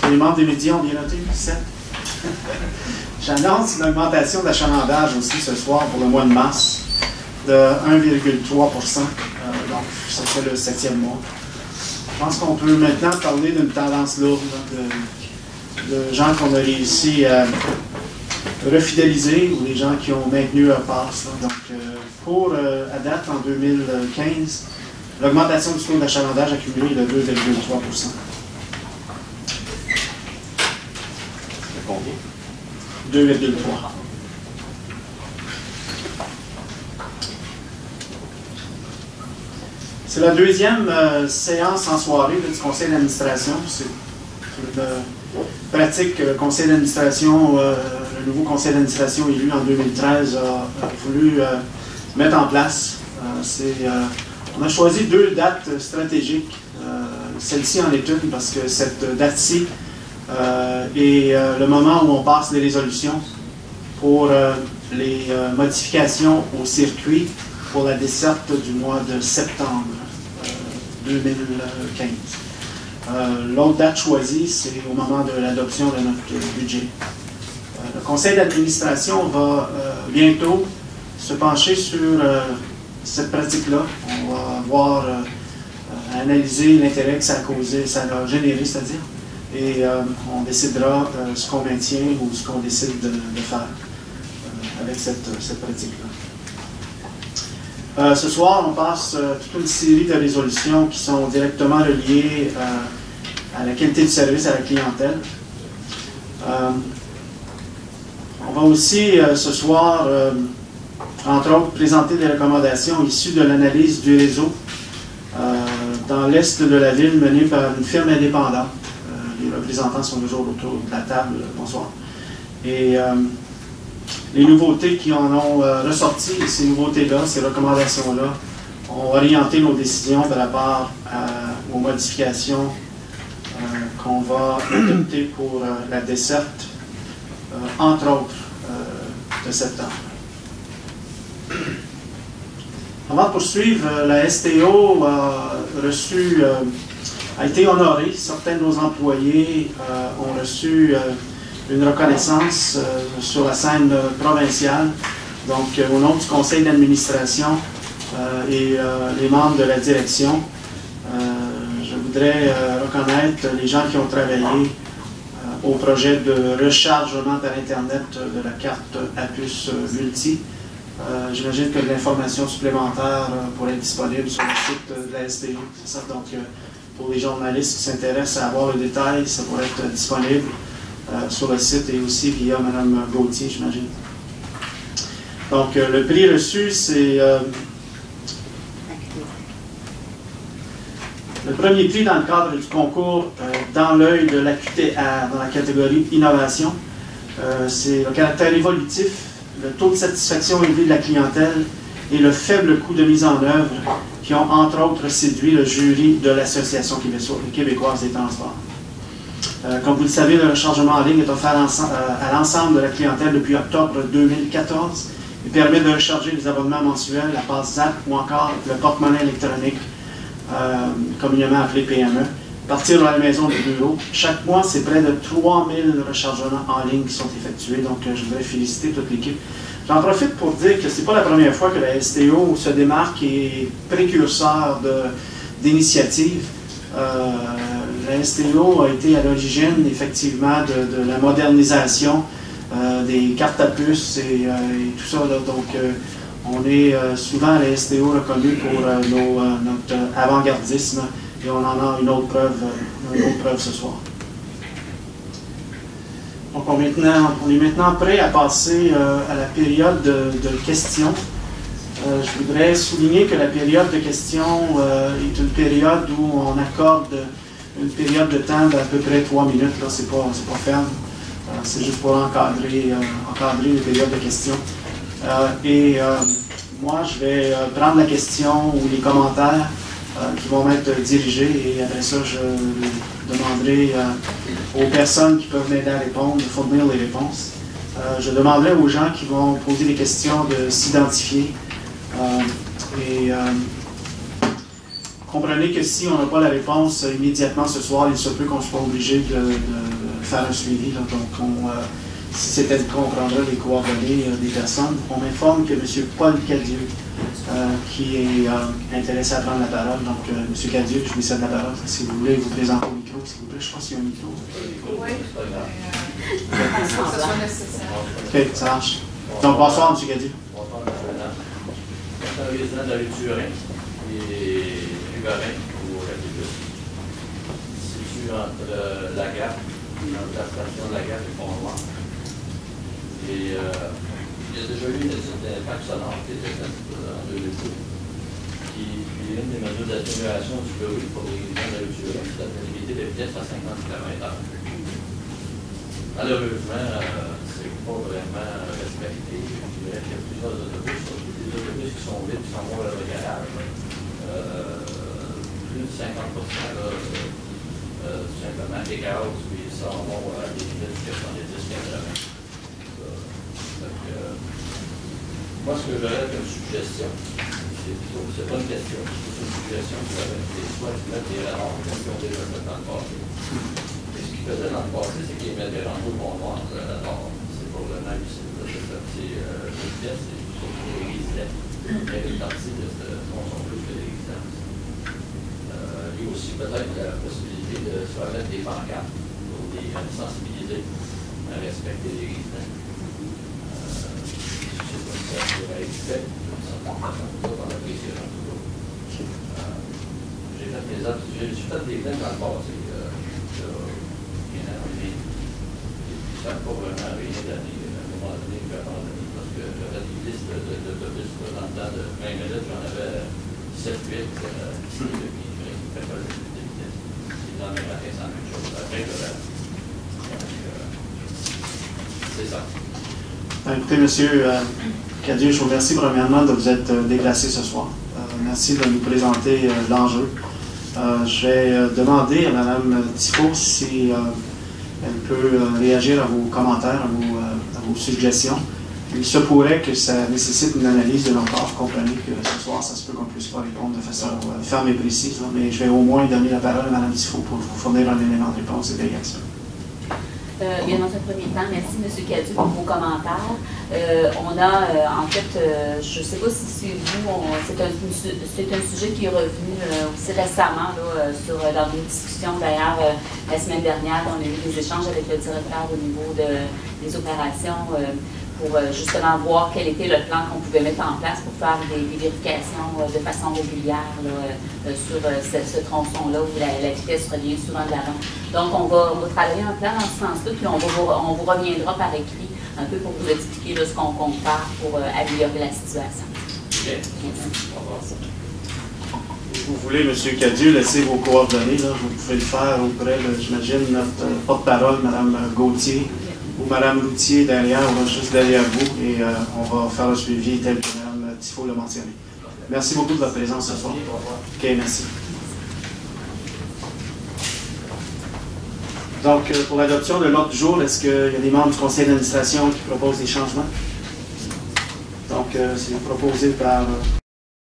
Les membres des médias ont bien noté? 7. J'annonce une augmentation d'achalandage aussi ce soir pour le mois de mars de 1,3 %. Donc, ça fait le 7e mois. Je pense qu'on peut maintenant parler d'une tendance lourde de gens qu'on a réussi à refidéliser ou des gens qui ont maintenu leur passe. Donc, à date, en 2015, l'augmentation du taux d'achalandage accumulé est de 2,3 %. Combien? 2,3. C'est la deuxième séance en soirée du conseil d'administration. C'est une pratique que le conseil d'administration, le nouveau conseil d'administration élu en 2013 a voulu mettre en place. On a choisi 2 dates stratégiques. Celle-ci en est une parce que cette date-ci est le moment où on passe les résolutions pour les modifications au circuit pour la desserte du mois de septembre 2015. L'autre date choisie, c'est au moment de l'adoption de notre budget. Le conseil d'administration va bientôt se pencher sur cette pratique-là. On va voir, analyser l'intérêt que ça a causé, ça a généré, c'est-à-dire, et on décidera ce qu'on maintient ou ce qu'on décide de faire avec cette pratique-là. Ce soir, on passe toute une série de résolutions qui sont directement reliées à la qualité du service à la clientèle. On va aussi, ce soir, entre autres, présenter des recommandations issues de l'analyse du réseau dans l'est de la ville menée par une firme indépendante. Les représentants sont toujours autour de la table. Bonsoir. Et les nouveautés qui en ont ressorti, ces nouveautés-là, ces recommandations-là, ont orienté nos décisions par rapport aux modifications qu'on va adopter pour la desserte, entre autres, de septembre. Avant de poursuivre, la STO a été honorée. Certains de nos employés ont reçu une reconnaissance sur la scène provinciale. Donc, au nom du conseil d'administration et les membres de la direction, je voudrais reconnaître les gens qui ont travaillé au projet de rechargement par Internet de la carte à puce multi. J'imagine que l'information supplémentaire pourrait être disponible sur le site de la STO. C'est ça, donc pour les journalistes qui s'intéressent à avoir le détail, ça pourrait être disponible sur le site et aussi via Mme Gauthier, j'imagine. Donc, le prix reçu, c'est le premier prix dans le cadre du concours Dans l'œil de l'AQTR, dans la catégorie Innovation. C'est le caractère évolutif, le taux de satisfaction élevé de la clientèle et le faible coût de mise en œuvre qui ont, entre autres, séduit le jury de l'Association québécoise des transports. Comme vous le savez, le rechargement en ligne est offert à l'ensemble de la clientèle depuis octobre 2014 et permet de recharger les abonnements mensuels, la passe ZAP ou encore le porte-monnaie électronique, communément appelé PME, à partir de la maison de bureau. Chaque mois, c'est près de 3000 rechargements en ligne qui sont effectués, donc je voudrais féliciter toute l'équipe. J'en profite pour dire que ce n'est pas la première fois que la STO se démarque et est précurseur d'initiatives. La STO a été à l'origine, effectivement, de la modernisation des cartes à puce et tout ça. Là. Donc, on est souvent à la STO reconnu pour notre avant-gardisme et on en a une autre preuve ce soir. Donc, on est maintenant prêt à passer à la période de questions. Je voudrais souligner que la période de questions est une période où on accorde une période de temps d'à peu près 3 minutes. Là, c'est pas ferme. C'est juste pour encadrer les périodes de questions. Moi, je vais prendre la question ou les commentaires qui vont m'être dirigés et après ça, je demanderai aux personnes qui peuvent m'aider à répondre de fournir les réponses. Je demanderai aux gens qui vont poser des questions de s'identifier et comprenez que si on n'a pas la réponse immédiatement ce soir, il se peut qu'on soit obligé de faire un suivi. Là. Donc, si c'était le cas, on prendra les coordonnées des personnes. On m'informe que M. Paul Cadieux, qui est intéressé à prendre la parole. Donc, M. Cadieux, je lui cède la parole. Si vous voulez vous présenter au micro, s'il vous plaît. Je pense qu'il y a un micro. Oui, que ce soit nécessaire. OK, ça marche. Donc, bonsoir, M. Cadieux. Bonsoir, M. Président. Je suis un résident de la rue Turin et Rivarin au Capitole. Situé entre la gare, entre la station de la gare et Pont-Noir. Et il y a déjà eu une étude d'impact sonore qui était faite en 2002. Puis une des mesures d'atténuation du bruit pour les résidents de la rue Turin, c'est la limiter les vitesses à 50 km/h. Malheureusement, c'est pas vraiment respecté. Je dirais qu'il y a plusieurs autobus, surtout des autobus qui sont vides, qui sont moins vers le garage. Plus de 50% là, tout simplement égarent, puis ça en vont à des vitesses de 70-80. Moi, ce que j'aurais comme suggestion, c'est pas une question, c'est une suggestion que j'aurais, c'est soit de mettre des radars comme ils ont déjà fait dans le passé. Et ce qu'ils faisaient dans le passé, c'est qu'ils mettaient des rendez-vous Pont-Noir, le radar. C'est pour le même ici, c'est le vitesse, c'est pour les résidents. Il y a une partie de ce sont plus que les résidences. Il y a aussi peut-être la possibilité de se mettre des pancartes pour les sensibiliser à respecter les résidents. Ça pourrait être fait d'une certaine façon dans la prise de toujours. J'ai fait des plaintes dans le passé, bien arrivé. Ça n'a pas vraiment rien d'année. À un moment donné, j'ai abandonné parce que j'avais des listes d'autobus dans le temps de 20 minutes, j'en avais 7-8 qui ne fait pas de vitesse. Et dans le même matin, c'est la même chose. Après, c'est ça. Écoutez, monsieur Cadieux, je vous remercie premièrement de vous être déplacé ce soir. Merci de nous présenter l'enjeu. Je vais demander à Mme Tifo si elle peut réagir à vos commentaires, à vos suggestions. Il se pourrait que ça nécessite une analyse de notre part. Vous comprenez que ce soir, ça se peut qu'on ne puisse pas répondre de façon ferme et précise, hein, mais je vais au moins donner la parole à Mme Tifo pour vous fournir un élément de réponse et d'égation. Bien, dans un premier temps, merci M. Cadieux pour vos commentaires. On a, en fait, je ne sais pas si c'est vous, c'est un sujet qui est revenu aussi récemment dans une discussion. D'ailleurs, la semaine dernière, on a eu des échanges avec le directeur au niveau des opérations pour justement voir quel était le plan qu'on pouvait mettre en place pour faire des vérifications de façon régulière sur ce tronçon-là où la vitesse revient souvent de l'avant. Donc, on va travailler un plan dans ce sens-là, puis on vous reviendra par écrit un peu pour vous expliquer ce qu'on compte faire pour améliorer la situation. Merci. Vous voulez, M. Cadieux, laisser vos coordonnées, là, vous pouvez le faire auprès de, j'imagine, notre porte-parole, Mme Gauthier, ou Mme Routier derrière, ou juste derrière vous, et on va faire le suivi tel que Mme Tifo l'a mentionné. Merci beaucoup de votre présence ce soir. OK, merci. Donc, pour l'adoption de l'ordre du jour, est-ce qu'il y a des membres du conseil d'administration qui proposent des changements? Donc, c'est proposé par